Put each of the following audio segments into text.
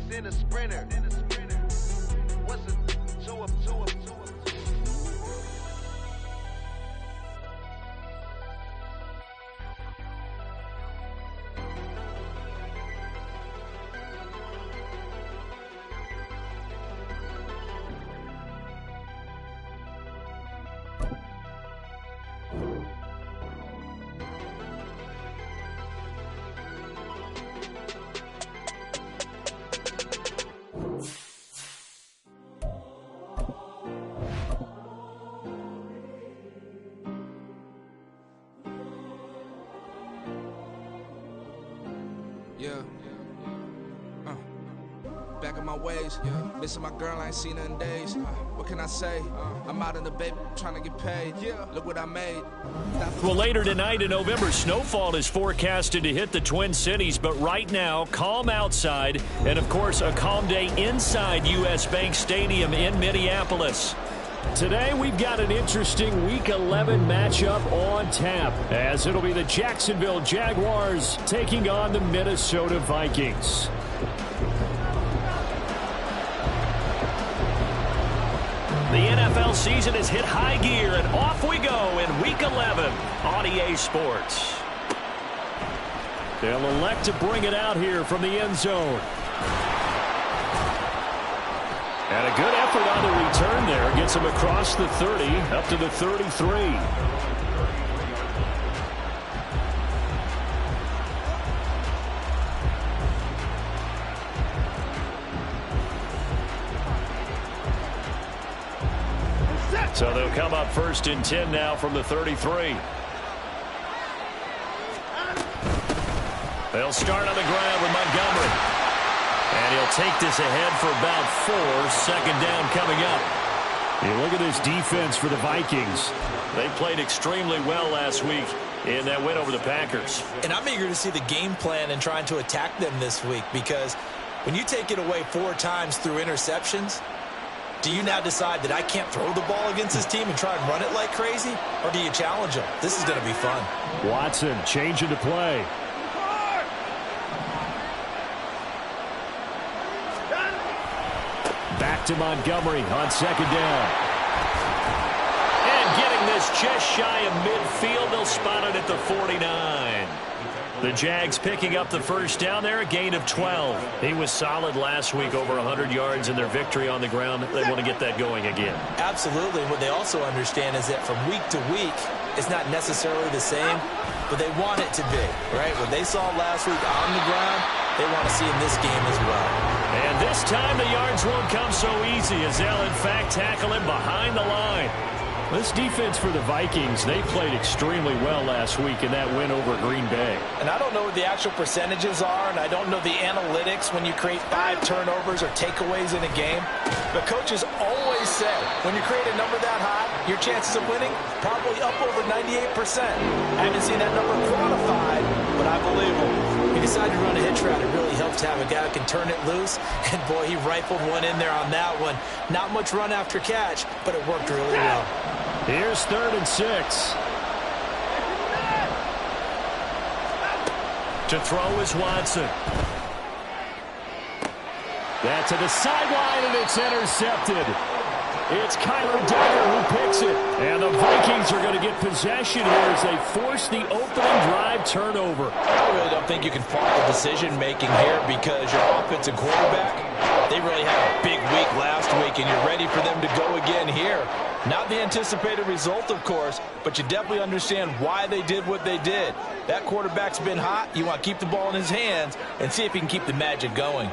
then a sprinter. What's a two up? Yeah. Back in my ways. Missing my girl, I ain't seen her in days. What can I say? I'm out in the baby, trying to get paid. Look what I made. Well, later tonight in November, snowfall is forecasted to hit the Twin Cities, but right now, calm outside, and of course, a calm day inside U.S. Bank Stadium in Minneapolis. Today, we've got an interesting Week 11 matchup on tap, as it'll be the Jacksonville Jaguars taking on the Minnesota Vikings. The NFL season has hit high gear, and off we go in Week 11 on EA Sports. They'll elect to bring it out here from the end zone. And a good effort on the return there. Gets him across the 30, up to the 33. So they'll come up 1st and 10 now from the 33. They'll start on the ground with Montgomery. And he'll take this ahead for about 4. 2nd down coming up. You look at this defense for the Vikings. They played extremely well last week in that win over the Packers. And I'm eager to see the game plan and trying to attack them this week, because when you take it away 4 times through interceptions, do you now decide that I can't throw the ball against this team and try and run it like crazy? Or do you challenge them? This is going to be fun. Watson changing to play. Back to Montgomery on 2nd down. And getting this just shy of midfield. They'll spot it at the 49. The Jags picking up the 1st down there, a gain of 12. He was solid last week, over 100 yards in their victory on the ground. They want to get that going again. Absolutely. What they also understand is that from week to week, it's not necessarily the same, but they want it to be, right? What they saw last week on the ground, they want to see in this game as well. And this time the yards won't come so easy, as they'll in fact tackle him behind the line. This defense for the Vikings, they played extremely well last week in that win over Green Bay. And I don't know what the actual percentages are, and I don't know the analytics when you create 5 turnovers or takeaways in a game. But coaches always say, when you create a number that high, your chances of winning probably up over 98%. I haven't seen that number quantified, but I believe him. He decided to run a hitch route. It really helped to have a guy who can turn it loose. And, boy, he rifled one in there on that one. Not much run after catch, but it worked really well. Here's 3rd and 6. To throw is Watson. That to the sideline, and it's intercepted. It's Kyler Duggar who picks it. And the Vikings are going to get possession here as they force the opening drive turnover. I really don't think you can fault the decision-making here, because your offensive quarterback, they really had a big week last week, and you're ready for them to go again here. Not the anticipated result, of course, but you definitely understand why they did what they did. That quarterback's been hot. You want to keep the ball in his hands and see if he can keep the magic going.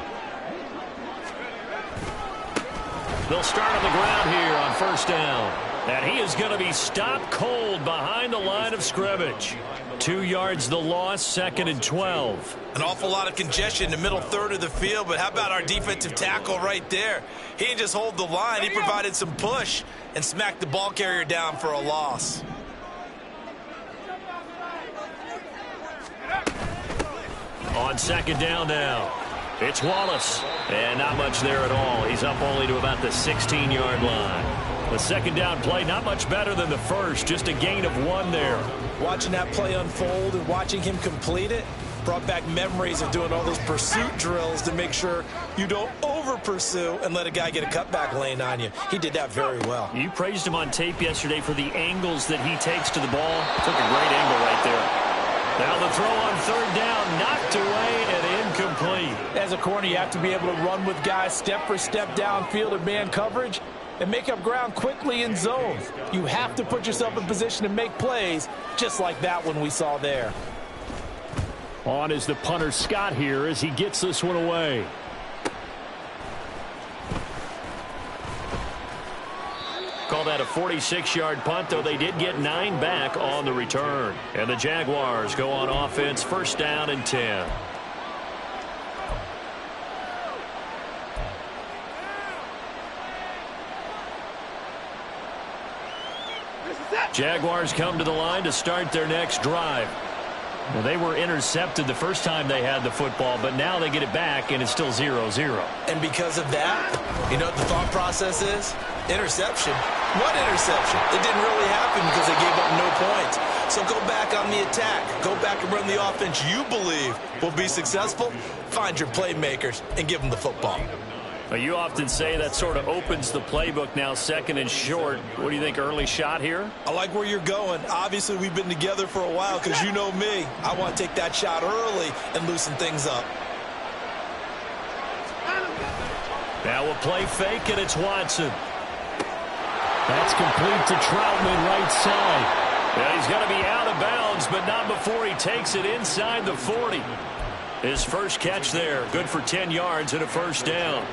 They'll start on the ground here on 1st down. And he is going to be stopped cold behind the line of scrimmage. 2 yards the loss, 2nd and 12. An awful lot of congestion in the middle third of the field, but how about our defensive tackle right there? He didn't just hold the line. He provided some push and smacked the ball carrier down for a loss. On 2nd down now, it's Wallace. And not much there at all. He's up only to about the 16-yard line. The 2nd down play, not much better than the 1st. Just a gain of 1 there. Watching that play unfold and watching him complete it, Brought back memories of doing all those pursuit drills to make sure you don't over-pursue and let a guy get a cutback lane on you. He did that very well. You praised him on tape yesterday for the angles that he takes to the ball. Took a great angle right there. Now the throw on third down, knocked away and incomplete. As a corner, you have to be able to run with guys step for step downfield in man coverage and make up ground quickly in zone. You have to put yourself in position to make plays, just like that one we saw there. On is the punter Scott here as he gets this one away. Call that a 46-yard punt, though they did get 9 back on the return. And the Jaguars go on offense, first down and 10. Jaguars come to the line to start their next drive. Well, they were intercepted the first time they had the football, but now they get it back, and it's still 0-0. And because of that, you know what the thought process is? Interception. What interception? It didn't really happen because they gave up no points. So go back on the attack. Go back and run the offense you believe will be successful. Find your playmakers and give them the football. Well, you often say that sort of opens the playbook now, second and short. What do you think, early shot here? I like where you're going. Obviously, we've been together for a while because you know me. I want to take that shot early and loosen things up. Now we'll play fake, and it's Watson. That's complete to Troutman right side. Yeah, he's going to be out of bounds, but not before he takes it inside the 40. His first catch there, good for 10 yards and a first down.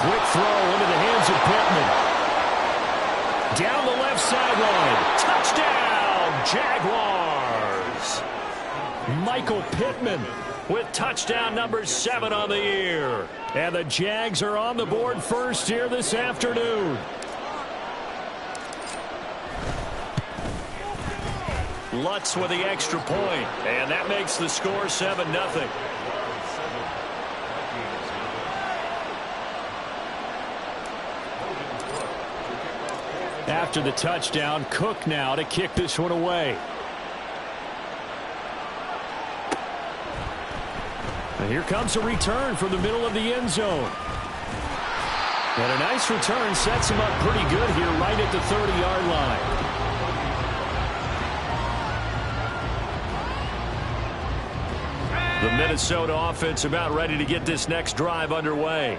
Quick throw into the hands of Pittman. Down the left sideline. Touchdown, Jaguars. Michael Pittman with touchdown number 7 on the year. And the Jags are on the board first here this afternoon. Lutz with the extra point, and that makes the score 7-0. After the touchdown, Cook now to kick this one away. And here comes a return from the middle of the end zone. And a nice return sets him up pretty good here right at the 30-yard line. The Minnesota offense about ready to get this next drive underway.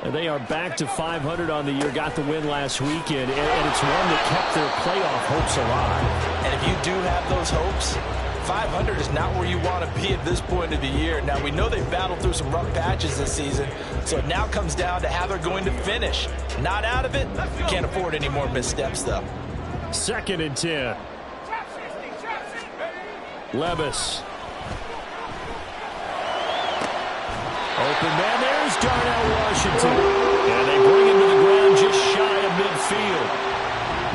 And they are back to 500 on the year, got the win last weekend, and it's one that kept their playoff hopes alive. And if you do have those hopes, 500 is not where you want to be at this point of the year. Now, we know they've battled through some rough patches this season, so it now comes down to how they're going to finish. Not out of it. Can't afford any more missteps, though. 2nd and 10. Levis. Open man, there's Darnell Washington. And they bring him to the ground just shy of midfield.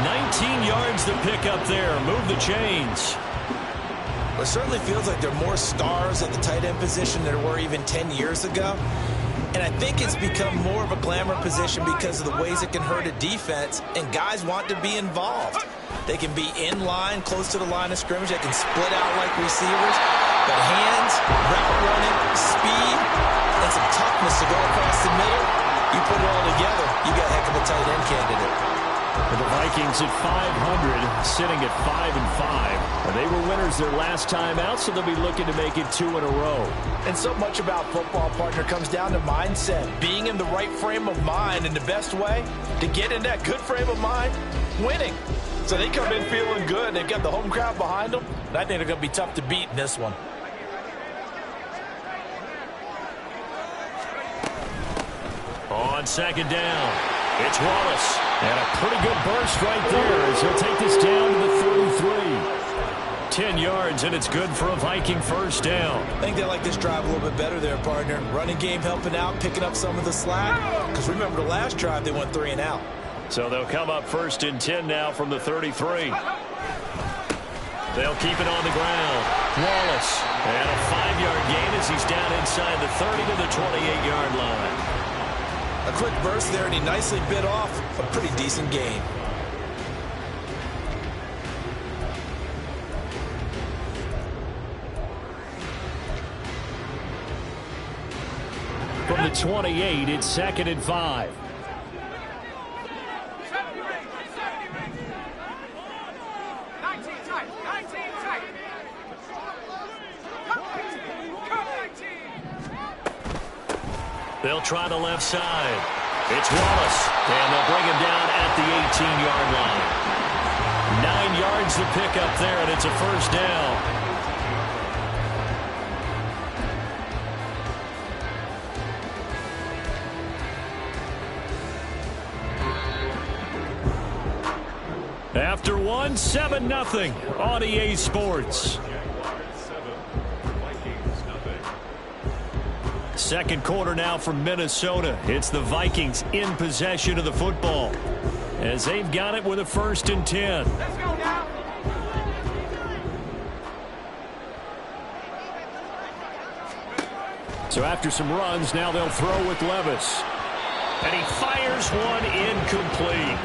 19 yards to pick up there. Move the chains. It certainly feels like there are more stars at the tight end position than there were even 10 years ago. And I think it's become more of a glamour position because of the ways it can hurt a defense, and guys want to be involved. They can be in line, close to the line of scrimmage. They can split out like receivers. But hands, route running, speed, and some toughness to go across the middle, you put it all together, you got a heck of a tight end candidate. And the Vikings at 500, sitting at 5-5. And they were winners their last time out, so they'll be looking to make it 2 in a row. And so much about football, partner, comes down to mindset. Being in the right frame of mind, and the best way to get in that good frame of mind, winning. So they come in feeling good. They've got the home crowd behind them, and I think they're going to be tough to beat in this one. On 2nd down, it's Wallace. And a pretty good burst right there as he'll take this down to the 33. 10 yards, and it's good for a Viking first down. I think they like this drive a little bit better there, partner. Running game helping out, picking up some of the slack. Because remember, the last drive, they went 3 and out. So they'll come up 1st and 10 now from the 33. They'll keep it on the ground. Wallace. And a 5-yard gain as he's down inside the 30 to the 28-yard line. A quick burst there, and he nicely bit off a pretty decent gain. From the 28, it's 2nd and 5. They'll try the left side. It's Wallace, and they'll bring him down at the 18-yard line. 9 yards to pick up there, and it's a first down. After one, 7-0 on EA Sports. Second quarter now from Minnesota. It's the Vikings in possession of the football as they've got it with a 1st and 10. Let's go now. So after some runs, now they'll throw with Levis. And he fires one incomplete.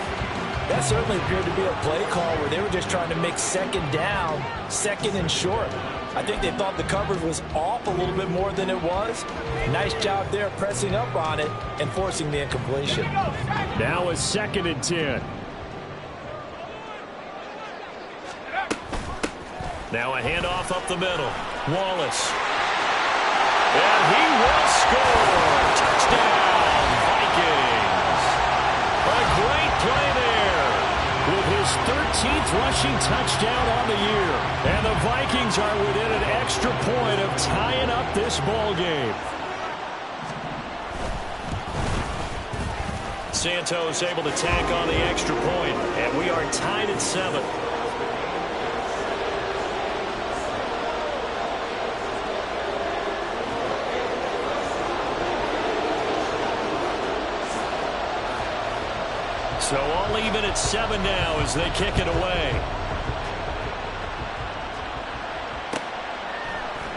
That certainly appeared to be a play call where they were just trying to make 2nd down, 2nd and short. I think they thought the coverage was off a little bit more than it was. Nice job there pressing up on it and forcing the incompletion. Now a 2nd and 10. Now a handoff up the middle. Wallace. And he will score. Touchdown, Vikings. A great play there with his 13th rushing touchdown on the year. And the Vikings are within an extra point of tying up this ball game. Santos able to tack on the extra point, and we are tied at 7. So all even at 7 now as they kick it away.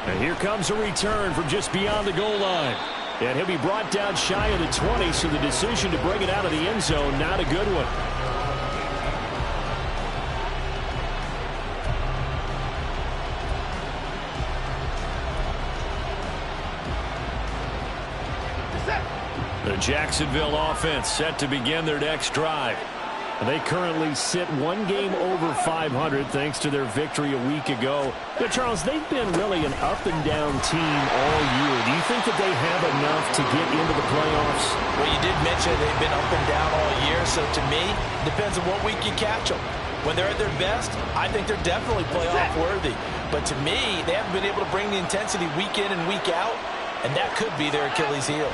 And here comes a return from just beyond the goal line. And he'll be brought down shy of the 20, so the decision to bring it out of the end zone, not a good one. The Jacksonville offense set to begin their next drive. They currently sit 1 game over 500 thanks to their victory a week ago. But Charles, they've been really an up-and-down team all year. Do you think that they have enough to get into the playoffs? Well, you did mention they've been up and down all year, so to me, it depends on what week you catch them. When they're at their best, I think they're definitely playoff-worthy. But to me, they haven't been able to bring the intensity week in and week out, and that could be their Achilles heel.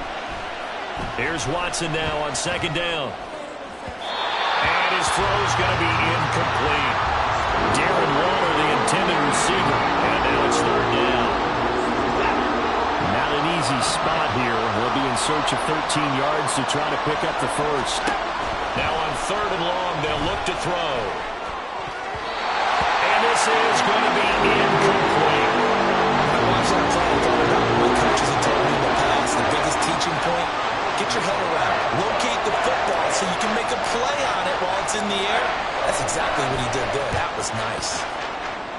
Here's Watson now on 2nd down. And his throw's going to be incomplete. Darren Waller, the intended receiver. And now it's 3rd down. Not an easy spot here. We'll be in search of 13 yards to try to pick up the first. Now on 3rd and long, they'll look to throw. And this is going to be incomplete. I watched that play and thought about what coaches have told me in the past. The biggest teaching point, get your head around. Locate the football so you can make a play on it while it's in the air. That's exactly what he did there. That was nice.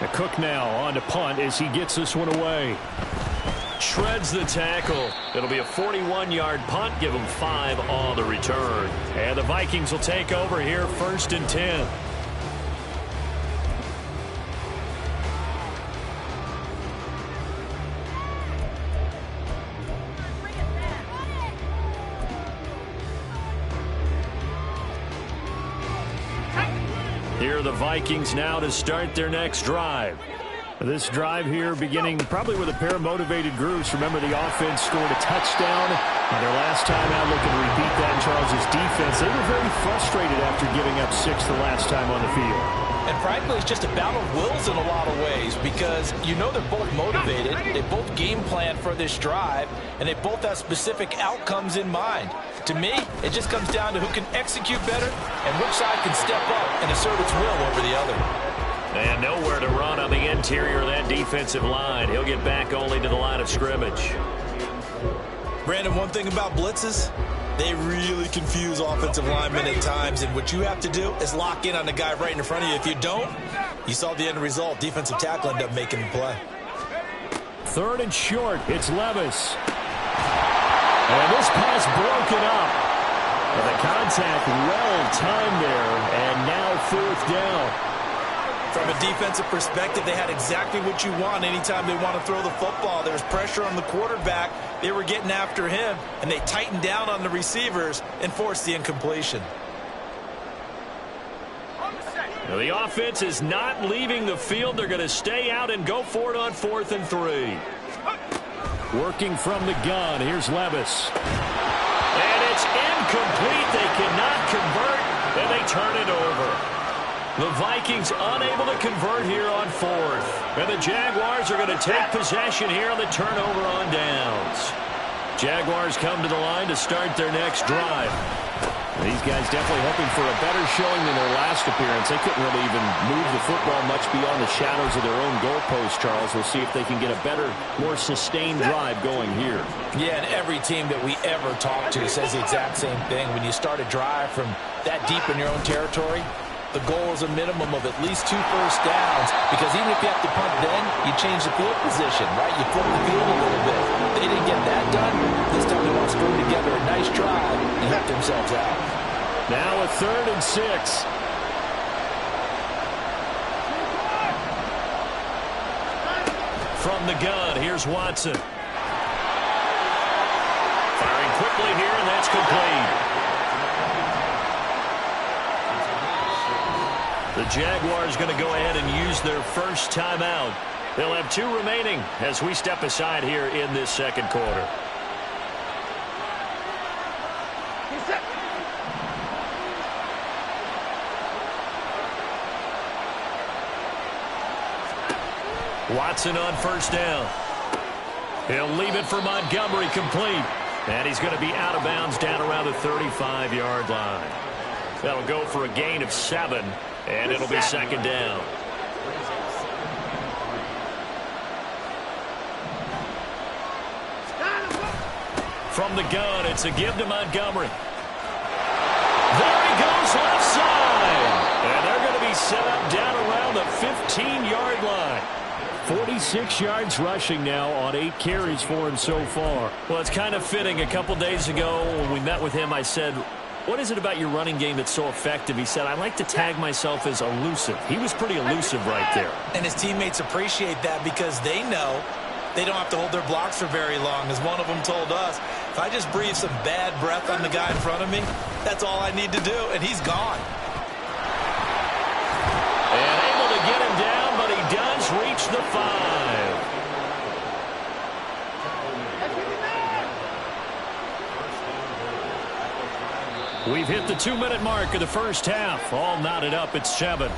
The Cook now on to punt as he gets this one away. Shreds the tackle. It'll be a 41-yard punt. Give him 5 on the return. And the Vikings will take over here 1st and 10. Here are the Vikings now to start their next drive. This drive here beginning probably with a pair of motivated groups. Remember, the offense scored a touchdown. And their last time out, looking to repeat that in Charles' defense. They were very frustrated after giving up 6 the last time on the field. And frankly, it's just a battle of wills in a lot of ways because you know they're both motivated. They both game plan for this drive, and they both have specific outcomes in mind. To me, it just comes down to who can execute better and which side can step up and assert its will over the other. And nowhere to run on the interior of that defensive line. He'll get back only to the line of scrimmage. Brandon, one thing about blitzes, They really confuse offensive linemen at times, and what you have to do is lock in on the guy right in front of you. If you don't, you saw the end result. Defensive tackle ended up making the play. 3rd and short. It's Levis. And this pass broken up. And the contact well-timed there, and now 4th down. From a defensive perspective, they had exactly what you want anytime they want to throw the football. There was pressure on the quarterback. They were getting after him, and they tightened down on the receivers and forced the incompletion. Now the offense is not leaving the field. They're going to stay out and go for it on 4th and 3. Working from the gun, here's Levis. And it's incomplete. They cannot convert, and they turn it over. The Vikings unable to convert here on 4th. And the Jaguars are going to take possession here on the turnover on downs. Jaguars come to the line to start their next drive. These guys definitely hoping for a better showing than their last appearance. They couldn't really even move the football much beyond the shadows of their own goalpost, Charles. We'll see if they can get a better, more sustained drive going here. Yeah, and every team that we ever talk to says the exact same thing. When you start a drive from that deep in your own territory, the goal is a minimum of at least 2 first downs, because even if you have to punt then, you change the field position, right? You flip the field a little bit. They didn't get that done. This time they want to string together a nice drive and help themselves out. Now a 3rd and 6. From the gun, here's Watson. Firing quickly here, and that's complete. The Jaguars going to go ahead and use their first timeout. They'll have 2 remaining as we step aside here in this second quarter. Watson on first down. He'll leave it for Montgomery, complete. And he's going to be out of bounds down around the 35-yard line. That'll go for a gain of 7. And it'll be second down. From the gun, it's a give to Montgomery. There he goes left side. And they're going to be set up down around the 15-yard line. 46 yards rushing now on 8 carries for him so far. Well, it's kind of fitting. A couple days ago when we met with him, I said, what is it about your running game that's so effective? He said, I like to tag myself as elusive. He was pretty elusive right there. And his teammates appreciate that because they know they don't have to hold their blocks for very long. As one of them told us, if I just breathe some bad breath on the guy in front of me, that's all I need to do, and he's gone. And able to get him down, but he does reach the 5. We've hit the 2-minute mark of the first half. All knotted up at 7.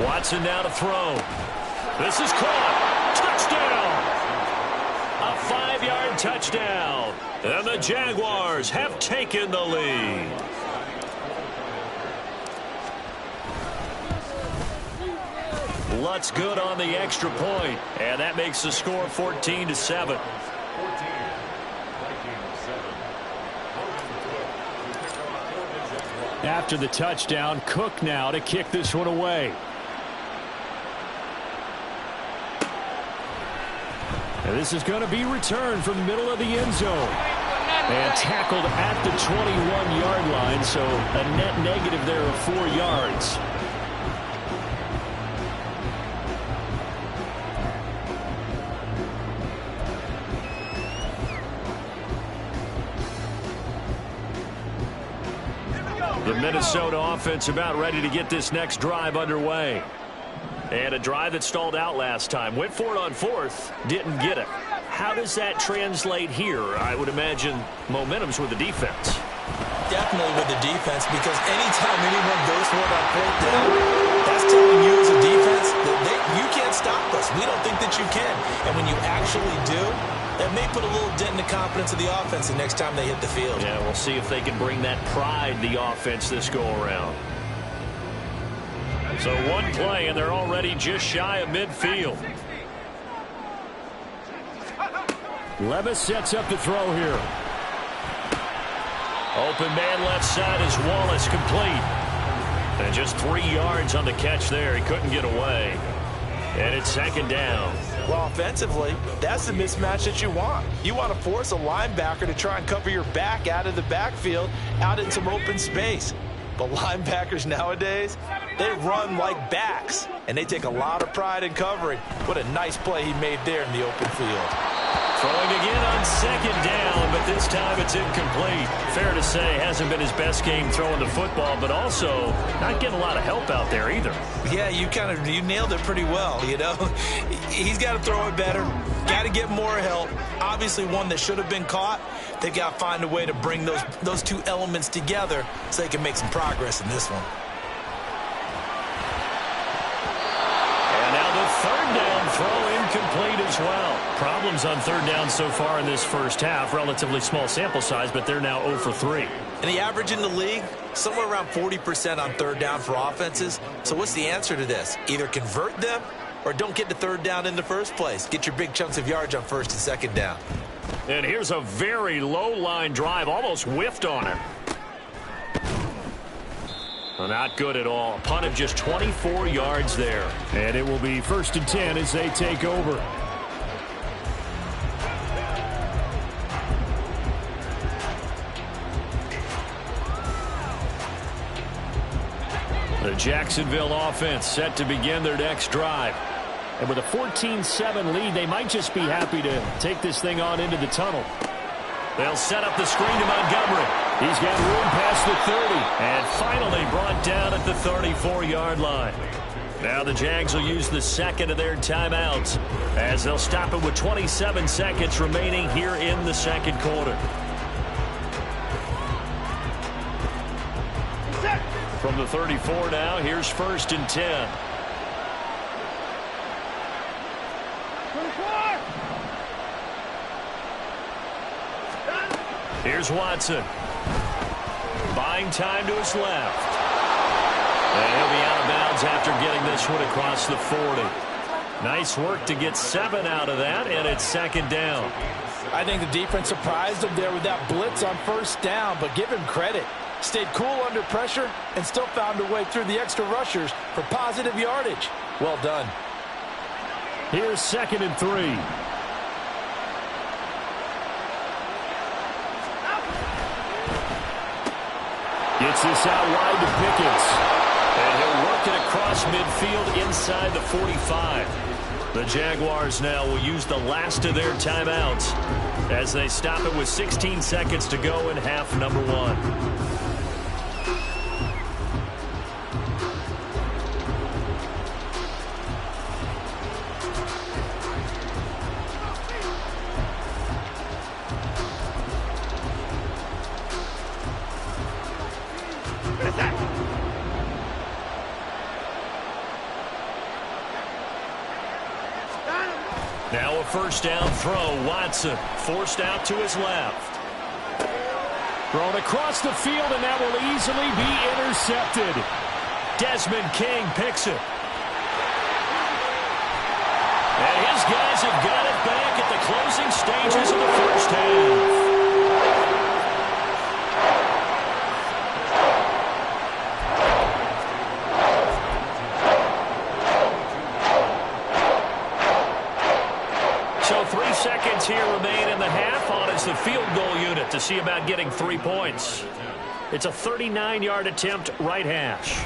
Watson now to throw. This is caught. Touchdown. A 5-yard touchdown. And the Jaguars have taken the lead. Lutz good on the extra point, and that makes the score 14-7. After the touchdown, Cook now to kick this one away. And this is going to be returned from the middle of the end zone. And tackled at the 21-yard line, so a net negative there of 4 yards. The Minnesota offense about ready to get this next drive underway. And a drive that stalled out last time. Went for it on 4th, didn't get it. How does that translate here? I would imagine momentum's with the defense. Definitely with the defense, because anytime anyone goes for it on 4th down, that's telling you as a defense that you can't stop us. We don't think that you can. And when you actually do, That may put a little dent in the confidence of the offense the next time they hit the field. Yeah, we'll see if they can bring that pride to the offense this go-around. So one play, and they're already just shy of midfield. Levis sets up the throw here. Open man left side is Wallace, complete. And just 3 yards on the catch there. He couldn't get away. And it's second down. Well, offensively, that's the mismatch that you want. You want to force a linebacker to try and cover your back out of the backfield, out in some open space. But linebackers nowadays, they run like backs, and they take a lot of pride in covering. What a nice play he made there in the open field. Throwing again on second down, but this time it's incomplete. Fair to say, hasn't been his best game throwing the football, but also not getting a lot of help out there either. Yeah, you nailed it pretty well, you know. He's got to throw it better, got to get more help. Obviously one that should have been caught. They've got to find a way to bring those two elements together so they can make some progress in this one. And now the third down throw incomplete as well. Problems on third down so far in this first half. Relatively small sample size, but they're now 0 for 3. And the average in the league, somewhere around 40% on third down for offenses. So what's the answer to this? Either convert them or don't get to third down in the first place. Get your big chunks of yards on first and second down. And here's a very low line drive, almost whiffed on it. Well, not good at all. Punt of just 24 yards there. And it will be 1st and 10 as they take over. The Jacksonville offense set to begin their next drive. And with a 14-7 lead, they might just be happy to take this thing on into the tunnel. They'll set up the screen to Montgomery. He's got room past the 30. And finally brought down at the 34-yard line. Now the Jags will use the second of their timeouts as they'll stop it with 27 seconds remaining here in the second quarter. From the 34 now, here's 1st and 10. Here's Watson. Buying time to his left. And he'll be out of bounds after getting this one across the 40. Nice work to get 7 out of that, and it's second down. I think the defense surprised him there with that blitz on first down, but give him credit. Stayed cool under pressure and still found a way through the extra rushers for positive yardage. Well done. Here's 2nd and 3. Gets this out wide to Pickens. And he'll work it across midfield inside the 45. The Jaguars now will use the last of their timeouts as they stop it with 16 seconds to go in half number 1. Now a first down throw. Watson forced out to his left. Thrown across the field, and that will easily be intercepted. Desmond King picks it. And his guys have got it back at the closing stages of the first half. So 3 seconds here remain in the half on as the field goal unit to see about getting 3 points. It's a 39-yard attempt, right hash.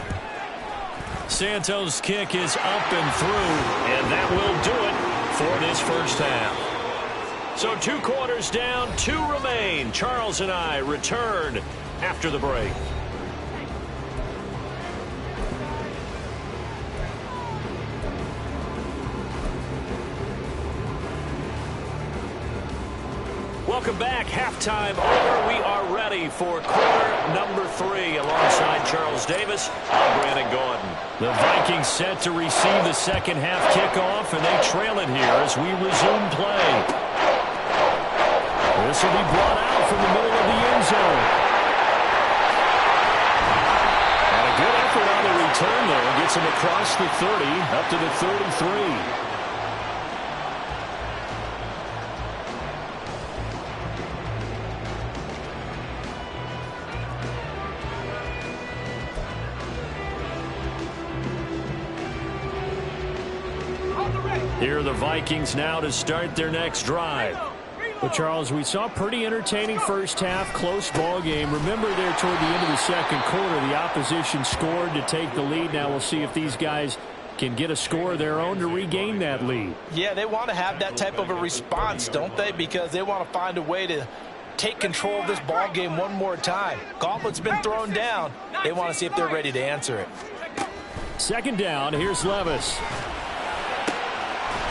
Santos' kick is up and through, and that will do it for this first half. So 2 quarters down, 2 remain. Charles and I return after the break. Welcome back. Halftime over. We are ready for quarter number 3. Alongside Charles Davis, I'm Brandon Gordon. The Vikings set to receive the second half kickoff, and they trail it here as we resume play. This will be brought out from the middle of the end zone. And a good effort on the return there. Gets him across the 30, up to the 33. Here are the Vikings now to start their next drive. Well, Charles, we saw a pretty entertaining first half, close ball game. Remember there toward the end of the second quarter, the opposition scored to take the lead. Now we'll see if these guys can get a score of their own to regain that lead. Yeah, they want to have that type of a response, don't they? Because they want to find a way to take control of this ball game one more time. Gauntlet's been thrown down. They want to see if they're ready to answer it. Second down, here's Levis.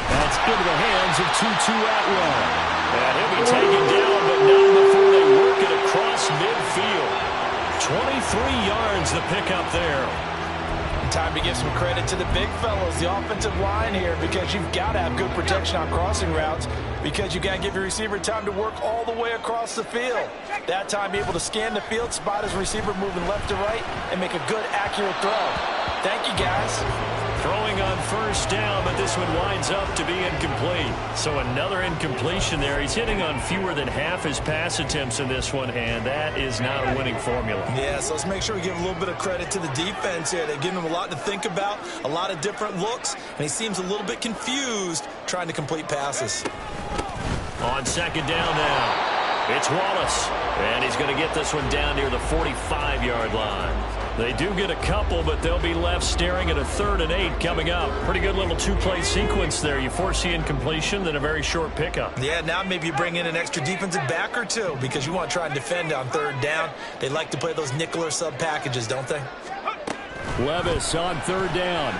That's into the hands of Tutu Atwell. And he'll be taken down, but not before they work it across midfield. 23 yards the pickup there. Time to give some credit to the big fellows, the offensive line here, because you've got to have good protection on crossing routes, because you've got to give your receiver time to work all the way across the field. That time, be able to scan the field, spot his receiver moving left to right, and make a good, accurate throw. Thank you, guys. Throwing on first down, but this one winds up to be incomplete. So another incompletion there. He's hitting on fewer than half his pass attempts in this one, and that is not a winning formula. Yeah, so let's make sure we give a little bit of credit to the defense here. They're giving him a lot to think about, a lot of different looks, and he seems a little bit confused trying to complete passes. On second down now, it's Wallace, and he's going to get this one down near the 45-yard line. They do get a couple, but they'll be left staring at a 3rd and 8 coming up. Pretty good little two-play sequence there. You foresee incompletion, then a very short pickup. Yeah, now maybe you bring in an extra defensive back or two because you want to try and defend on 3rd down. They like to play those nickel or sub packages, don't they? Levis on 3rd down.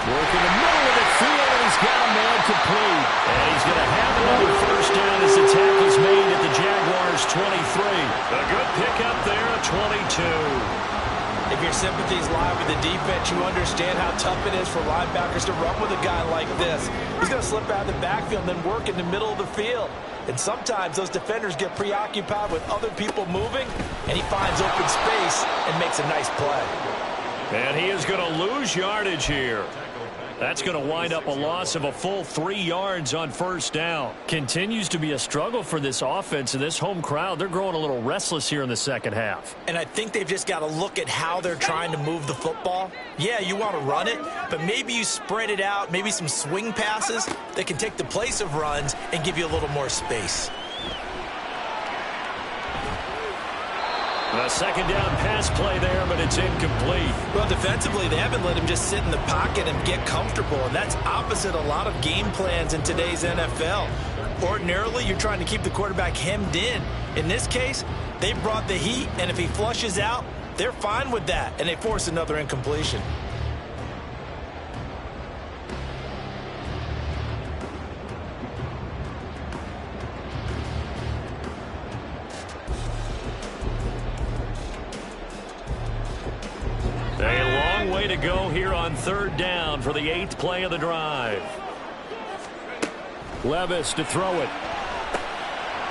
Working the middle of the field, and he's got a man complete. And he's going to have another first down as the tackle's made at the Jaguars' 23. A good pickup there at 22. If your sympathies lie with the defense, you understand how tough it is for linebackers to run with a guy like this. He's going to slip out of the backfield and then work in the middle of the field. And sometimes those defenders get preoccupied with other people moving, and he finds open space and makes a nice play. And he is going to lose yardage here. That's going to wind up a loss of a full 3 yards on first down. Continues to be a struggle for this offense, and this home crowd, they're growing a little restless here in the second half. And I think they've just got to look at how they're trying to move the football. Yeah, you want to run it, but maybe you spread it out, maybe some swing passes that can take the place of runs and give you a little more space. A second down pass play there, but it's incomplete. Well, defensively, they haven't let him just sit in the pocket and get comfortable, and that's opposite a lot of game plans in today's NFL. Ordinarily, you're trying to keep the quarterback hemmed in. In this case, they brought the heat, and if he flushes out, they're fine with that, and they force another incompletion. A long way to go here on 3rd down for the 8th play of the drive. Levis to throw it.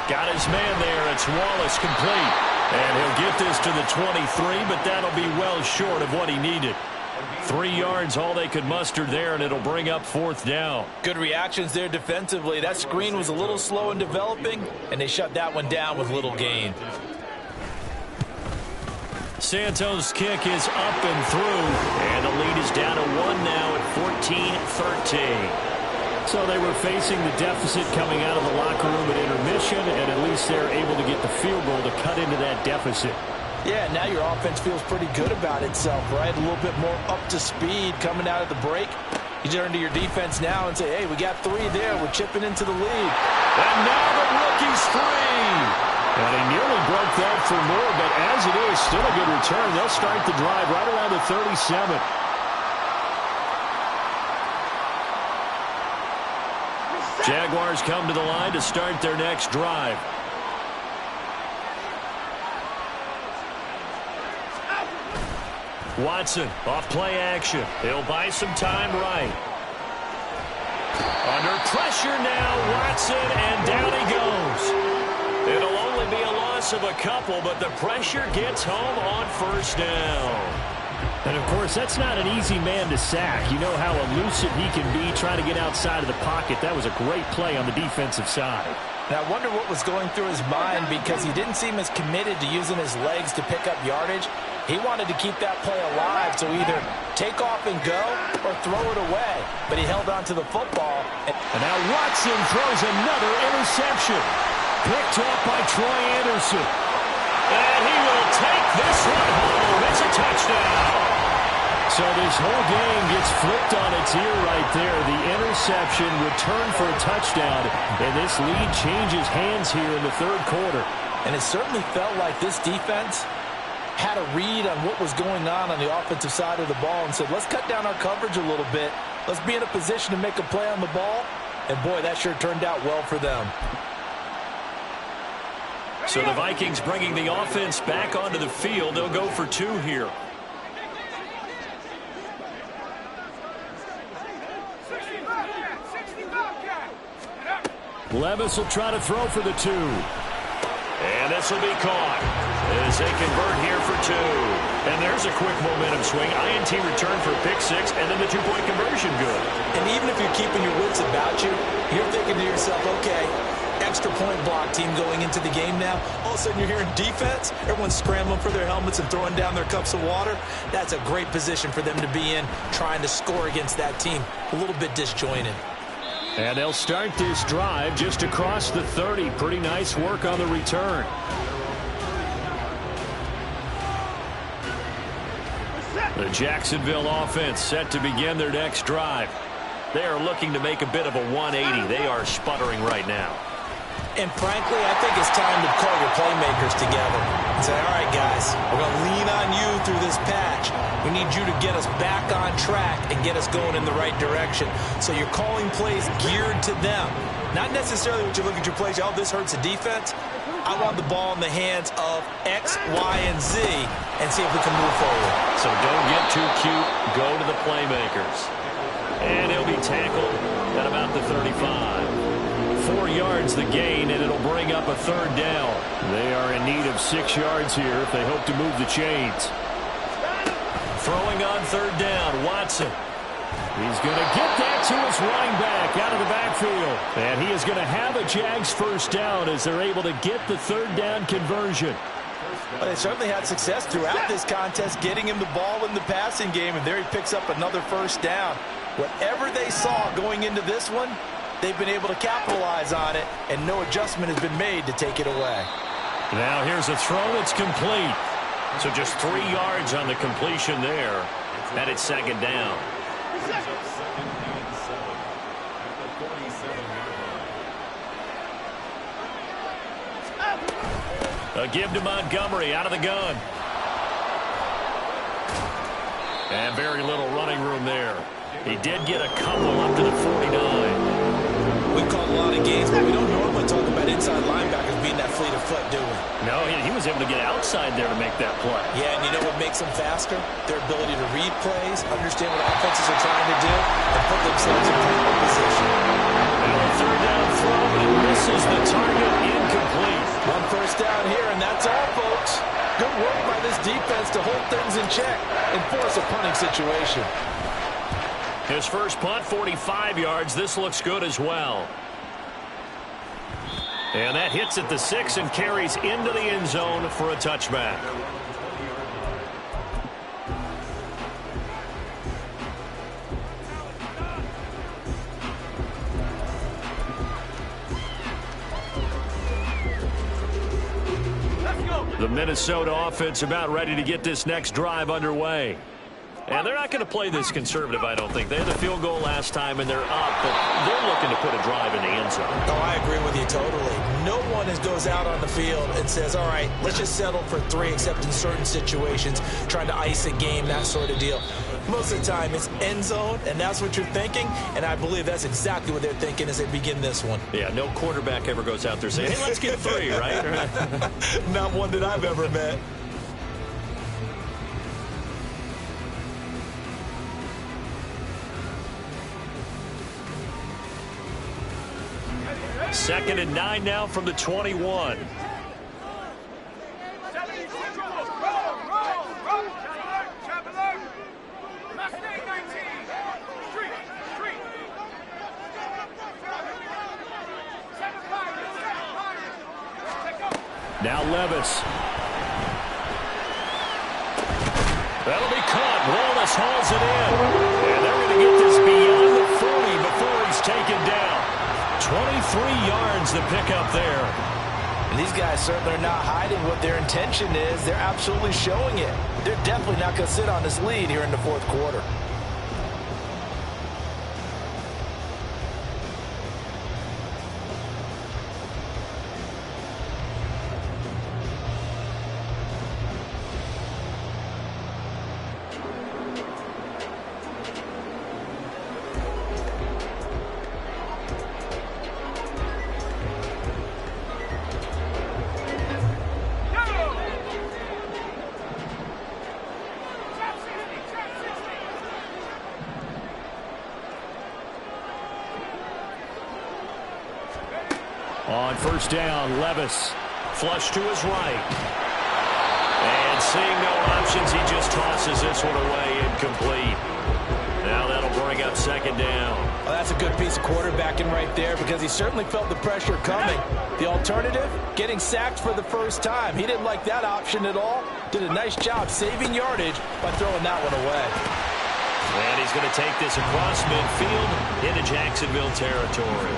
Got his man there. It's Wallace complete. And he'll get this to the 23, but that'll be well short of what he needed. 3 yards, all they could muster there, and it'll bring up 4th down. Good reactions there defensively. That screen was a little slow in developing, and they shut that one down with little gain. Santos' kick is up and through, and the lead is down to 1 now at 14-13. So they were facing the deficit coming out of the locker room at intermission, and at least they're able to get the field goal to cut into that deficit. Yeah, now your offense feels pretty good about itself, right? A little bit more up to speed coming out of the break. You turn to your defense now and say, hey, we got 3 there. We're chipping into the lead. And now the rookie's free. And he nearly broke that for more, but as it is, still a good return. They'll start the drive right around the 37. Jaguars come to the line to start their next drive. Watson off play action. He'll buy some time right. Under pressure now, Watson, and down he goes. loss of a couple, but the pressure gets home on first down. And, of course, that's not an easy man to sack. You know how elusive he can be trying to get outside of the pocket. That was a great play on the defensive side. Now, I wonder what was going through his mind, because he didn't seem as committed to using his legs to pick up yardage. He wanted to keep that play alive, so either take off and go or throw it away. But he held on to the football. And now Watson throws another interception. Picked off by Troy Anderson. And he will take this one home. It's a touchdown. So this whole game gets flipped on its ear right there. The interception returned for a touchdown, and this lead changes hands here in the third quarter. And it certainly felt like this defense had a read on what was going on the offensive side of the ball and said, let's cut down our coverage a little bit. Let's be in a position to make a play on the ball. And, boy, that sure turned out well for them. So the Vikings bringing the offense back onto the field. They'll go for two here. Levis will try to throw for the two. And this will be caught as they convert here for two. And there's a quick momentum swing. INT return for a pick six, and then the two-point conversion good. And even if you're keeping your wits about you, you're thinking to yourself, okay, extra point block team going into the game now. All of a sudden you're hearing defense. Everyone's scrambling for their helmets and throwing down their cups of water. That's a great position for them to be in, trying to score against that team. A little bit disjointed. And they'll start this drive just across the 30. Pretty nice work on the return. The Jacksonville offense set to begin their next drive. They are looking to make a bit of a 180. They are sputtering right now. And frankly, I think it's time to call your playmakers together and say, all right, guys, we're going to lean on you through this patch. We need you to get us back on track and get us going in the right direction. So you're calling plays geared to them. Not necessarily what you look at your plays, oh, this hurts the defense. I want the ball in the hands of X, Y, and Z and see if we can move forward. So don't get too cute. Go to the playmakers. And he'll be tackled at about the 35. 4 yards the gain, and it'll bring up a third down. They are in need of 6 yards here if they hope to move the chains. Throwing on third down, Watson. He's going to get that to his running back out of the backfield. And he is going to have a Jags first down as they're able to get the third down conversion. But they certainly had success throughout this contest, getting him the ball in the passing game, and there he picks up another first down. Whatever they saw going into this one, they've been able to capitalize on it, and no adjustment has been made to take it away. Now here's a throw that's complete. So just 3 yards on the completion there. And it's second down. A give to Montgomery out of the gun. And very little running room there. He did get a couple up to the 49. We call a lot of games, but we don't normally talk about inside linebackers being that fleet of foot, do we? No, he was able to get outside there to make that play. Yeah, and you know what makes them faster? Their ability to read plays, understand what offenses are trying to do, and put themselves in proper position. And a third down throw, but it misses the target, incomplete. One first down here, and that's all, folks. Good work by this defense to hold things in check and force a punting situation. His first punt, 45 yards. This looks good as well. And that hits at the 6 and carries into the end zone for a touchback. The Minnesota offense about ready to get this next drive underway. And they're not going to play this conservative, I don't think. They had the field goal last time, and they're up, but they're looking to put a drive in the end zone. Oh, I agree with you totally. No one goes out on the field and says, all right, let's just settle for 3, except in certain situations, trying to ice a game, that sort of deal. Most of the time, it's end zone, and that's what you're thinking, and I believe that's exactly what they're thinking as they begin this one. Yeah, no quarterback ever goes out there saying, hey, let's get 3, right? Not one that I've ever met. Second and 9 now from the 21. Now Levis. That'll be caught. Wallace hauls it in. And they're going to get this beyond the 40 before he's taken down. 23 yards to pick up there. And these guys certainly are not hiding what their intention is. They're absolutely showing it. They're definitely not going to sit on this lead here in the fourth quarter. On first down, Levis. Flush to his right. And seeing no options, he just tosses this one away, incomplete. Now that'll bring up second down. Well, that's a good piece of quarterbacking right there because he certainly felt the pressure coming. The alternative, getting sacked for the first time. He didn't like that option at all. Did a nice job saving yardage by throwing that one away. And he's going to take this across midfield into Jacksonville territory.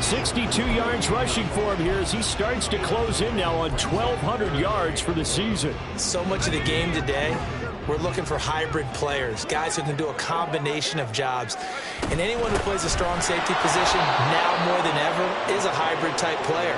62 yards rushing for him here as he starts to close in now on 1,200 yards for the season. So much of the game today, we're looking for hybrid players, guys who can do a combination of jobs. And anyone who plays a strong safety position now more than ever is a hybrid type player.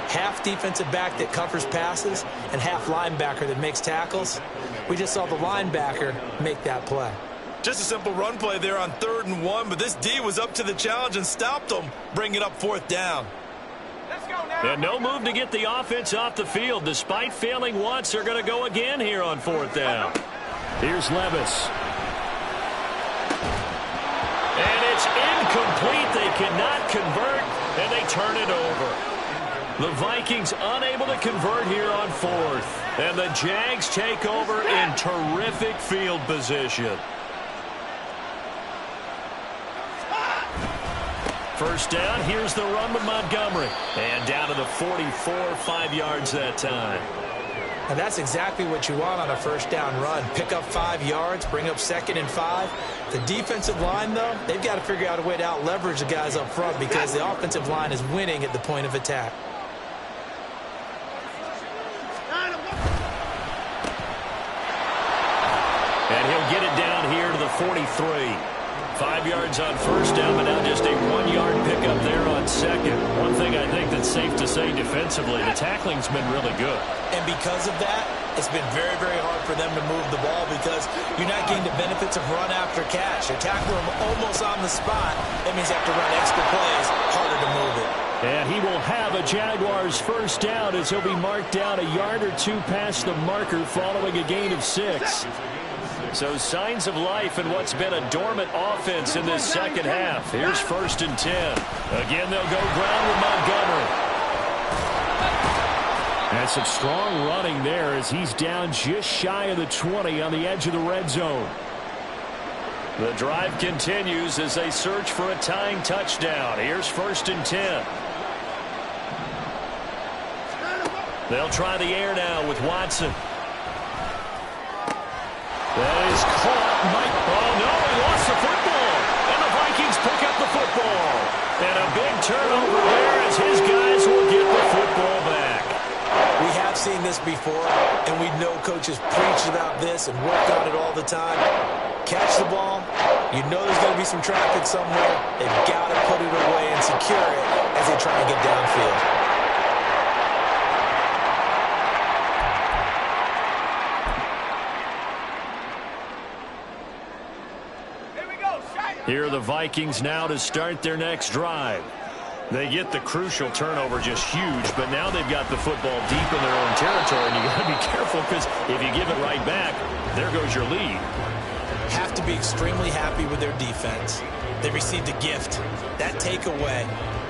Half defensive back that covers passes and half linebacker that makes tackles. We just saw the linebacker make that play. Just a simple run play there on 3rd and 1, but this D was up to the challenge and stopped them, bringing up 4th down. Let's go now. And no move to get the offense off the field. Despite failing once, they're going to go again here on 4th down. Here's Levis. And it's incomplete. They cannot convert, and they turn it over. The Vikings unable to convert here on 4th. And the Jags take over in terrific field position. First down, here's the run with Montgomery. And down to the 44, 5 yards that time. And that's exactly what you want on a first down run. Pick up 5 yards, bring up 2nd and 5. The defensive line, though, they've got to figure out a way to out-leverage the guys up front because the offensive line is winning at the point of attack. And he'll get it down here to the 43. 5 yards on first down, but now just a 1-yard pickup there on 2nd. One thing I think that's safe to say defensively, the tackling's been really good. And because of that, it's been very, very hard for them to move the ball because you're not getting the benefits of run after catch. You're tackling them almost on the spot. That means you have to run extra plays, harder to move it. And he will have a Jaguars first down as he'll be marked down a yard or two past the marker following a gain of 6. So signs of life in what's been a dormant offense in this second half. Here's 1st and 10. Again, they'll go ground with Montgomery. And some strong running there as he's down just shy of the 20 on the edge of the red zone. The drive continues as they search for a tying touchdown. Here's 1st and 10. They'll try the air now with Watson. That is caught. Oh, no, he lost the football. And the Vikings pick up the football. And a big turnover there as his guys will get the football back. We have seen this before, and we know coaches preach about this and work on it all the time. Catch the ball. You know there's going to be some traffic somewhere. They've got to put it away and secure it as they try and get downfield. Here are the Vikings now to start their next drive. They get the crucial turnover, just huge, but now they've got the football deep in their own territory, and you got to be careful because if you give it right back, there goes your lead. Have to be extremely happy with their defense. They received a gift. That takeaway,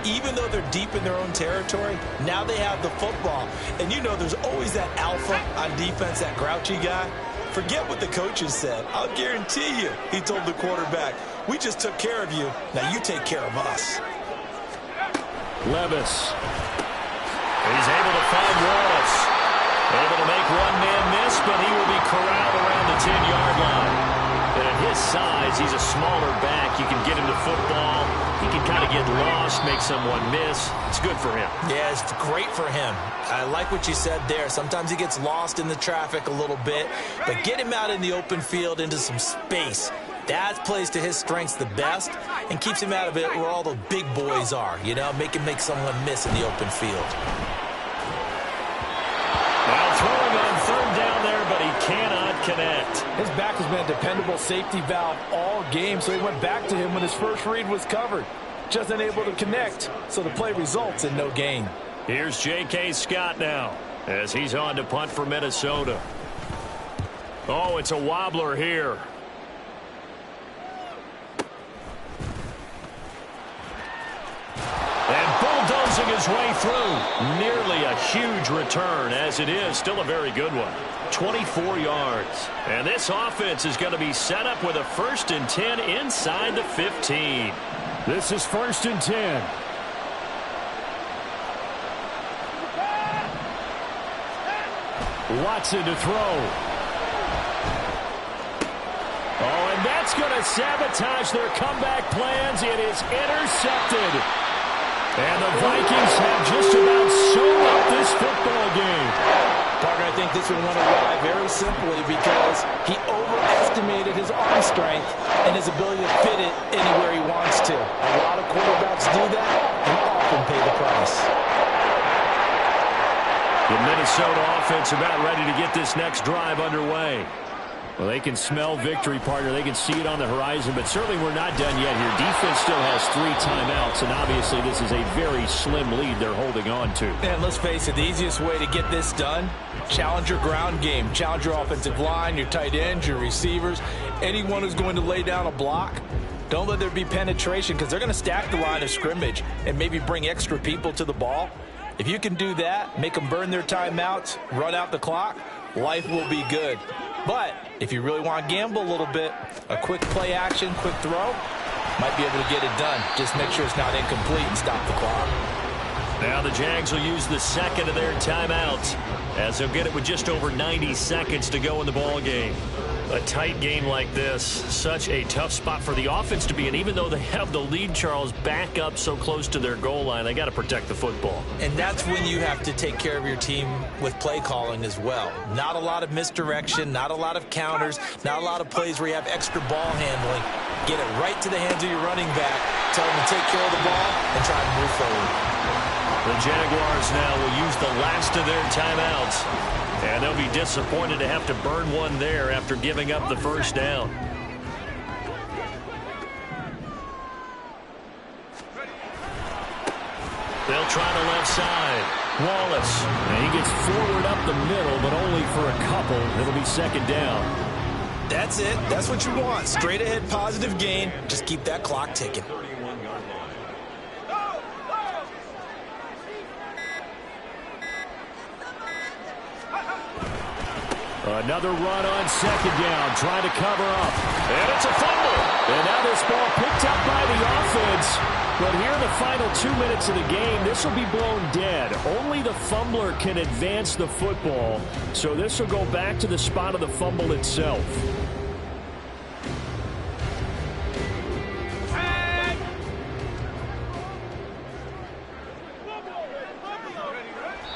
even though they're deep in their own territory, now they have the football. And you know there's always that alpha on defense, that grouchy guy. Forget what the coaches said. I'll guarantee you, he told the quarterback, we just took care of you. Now you take care of us. Levis. He's able to find Wallace. Able to make one man miss, but he will be corralled around the 10-yard line. And at his size, he's a smaller back. You can get him to football. He can kind of get lost, make someone miss. It's good for him. Yeah, it's great for him. I like what you said there. Sometimes he gets lost in the traffic a little bit, but get him out in the open field into some space. That plays to his strengths the best and keeps him out of it where all the big boys are, you know, make someone miss in the open field. Now throwing on third down there, but he cannot connect. His back has been a dependable safety valve all game, so he went back to him when his first read was covered. Just unable to connect, so the play results in no gain. Here's J.K. Scott now as he's on to punt for Minnesota. Oh, it's a wobbler here. And bulldozing his way through. Nearly a huge return, as it is. Still a very good one. 24 yards. And this offense is going to be set up with a 1st and 10 inside the 15. This is 1st and 10. Watson to throw. Oh, and that's going to sabotage their comeback plans. It is intercepted. And the Vikings have just about sewn up this football game. Parker, I think this one went away very simply because he overestimated his arm strength and his ability to fit it anywhere he wants to. A lot of quarterbacks do that and often pay the price. The Minnesota offense about ready to get this next drive underway. Well, they can smell victory, partner. They can see it on the horizon, but certainly we're not done yet here. Defense still has 3 timeouts, and obviously this is a very slim lead they're holding on to. And let's face it, the easiest way to get this done, challenge your ground game. Challenge your offensive line, your tight ends, your receivers, anyone who's going to lay down a block. Don't let there be penetration because they're going to stack the line of scrimmage and maybe bring extra people to the ball. If you can do that, make them burn their timeouts, run out the clock, life will be good. But if you really want to gamble a little bit, a quick play action, quick throw, might be able to get it done. Just make sure it's not incomplete and stop the clock. Now the Jags will use the second of their timeouts as they'll get it with just over 90 seconds to go in the ball game. A tight game like this, such a tough spot for the offense to be in. Even though they have the lead, Charles, back up so close to their goal line, they got to protect the football. And that's when you have to take care of your team with play calling as well. Not a lot of misdirection, not a lot of counters, not a lot of plays where you have extra ball handling. Get it right to the hands of your running back, tell them to take care of the ball, and try to move forward. The Jaguars now will use the last of their timeouts. And they'll be disappointed to have to burn one there after giving up the first down. They'll try the left side. Wallace. And he gets forward up the middle, but only for a couple. It'll be 2nd down. That's it. That's what you want. Straight ahead positive gain. Just keep that clock ticking. Another run on 2nd down, trying to cover up. And it's a fumble. And now this ball picked up by the offense. But here in the final 2 minutes of the game, this will be blown dead. Only the fumbler can advance the football. So this will go back to the spot of the fumble itself.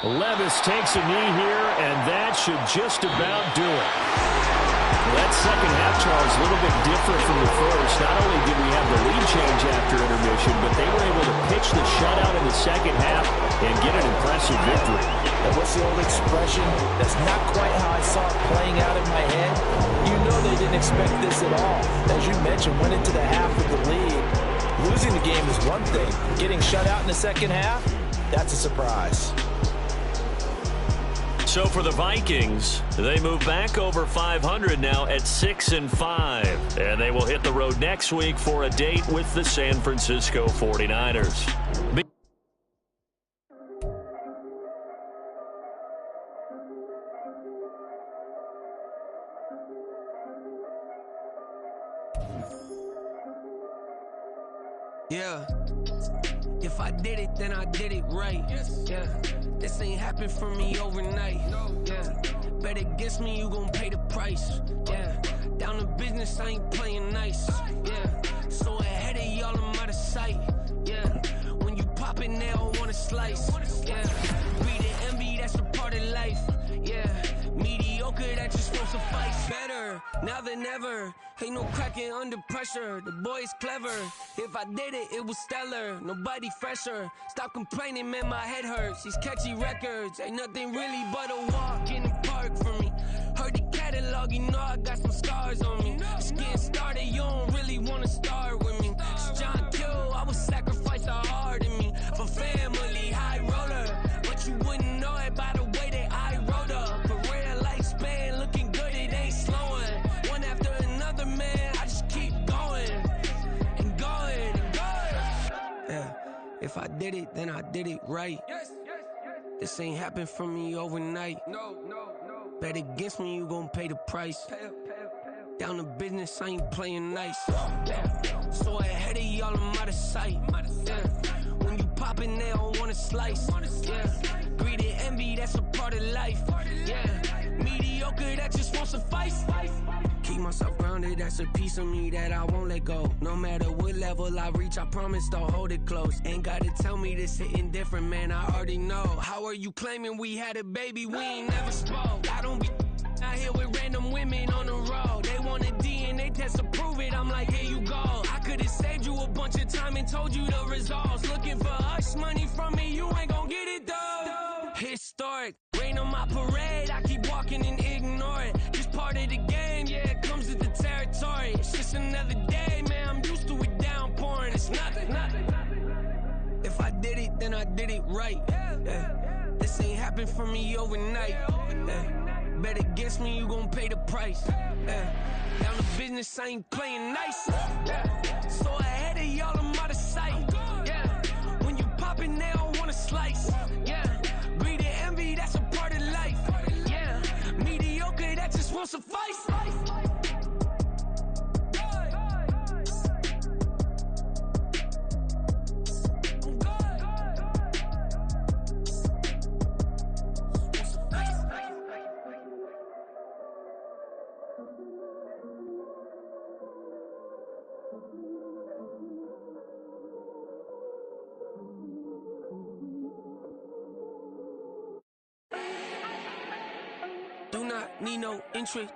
Levis takes a knee here, and that should just about do it. Well, that second half, Charles, a little bit different from the first. Not only did we have the lead change after intermission, but they were able to pitch the shutout in the second half and get an impressive victory. And what's the old expression? That's not quite how I saw it playing out in my head. You know they didn't expect this at all. As you mentioned, went into the half with the lead. Losing the game is one thing. Getting shut out in the second half, that's a surprise. So for the Vikings, they move back over 500 now at 6-5. And they will hit the road next week for a date with the San Francisco 49ers. Yeah. If I did it, then I did it right. Yeah, this ain't happened for me overnight. Yeah, bet against me, you gon' pay the price. Yeah, down to business, I ain't playing nice. Yeah, so ahead of y'all, I'm out of sight. Yeah, when you poppin', they don't wanna slice. Yeah, greed and envy, that's a part of life. Yeah, mediocre, that just won't suffice. Better now than ever. Ain't no cracking under pressure. The boy is clever. If I did it, it was stellar. Nobody fresher. Stop complaining, man, my head hurts. These catchy records ain't nothing really but a walk in the park for me. Heard the catalog, you know I got some scars on me. It's getting started, you don't really wanna start with me. It's John Kill, I would sacrifice a heart in me for family, high roller. But you wouldn't know it by the way that I wrote up. Career lifespan looking good, it ain't slowing. One after another, man, I just keep going and going and going. Yeah, if I did it, then I did it right. This ain't happened for me overnight. Bet against me, you gon' pay the price. Down to business, I ain't playing nice. Yeah, so ahead of y'all, I'm out of sight. Yeah, when you poppin', they don't wanna slice. Yeah, greed and envy, that's a part of life. Yeah, mediocre, that just won't suffice. Keep myself grounded, that's a piece of me that I won't let go. No matter what level I reach, I promise to hold it close. Ain't gotta tell me this hitting different, man, I already know. How are you claiming we had a baby, we ain't never spoke? I don't be out here with random women on the road. They want a DNA test to prove it, I'm like, here you go. I could've saved you a bunch of time and told you the results. Looking for hush money from me, you ain't gon' get it though. Historic, rain on my parade, I keep walking and ignore it. Just part of the game, yeah, it comes with the territory. It's just another day, man, I'm used to it downpouring. It's nothing. If I did it, then I did it right. Yeah. This ain't happened for me overnight. Yeah. Bet against me, you gon' pay the price. Yeah. Down to business, I ain't playing nice. Yeah. So ahead of y'all, I'm out of sight. Yeah. When you poppin', they don't wanna slice. Yeah. Greed and envy, that's a part of life. Yeah. Mediocre, that just won't suffice. Do not need no introduction.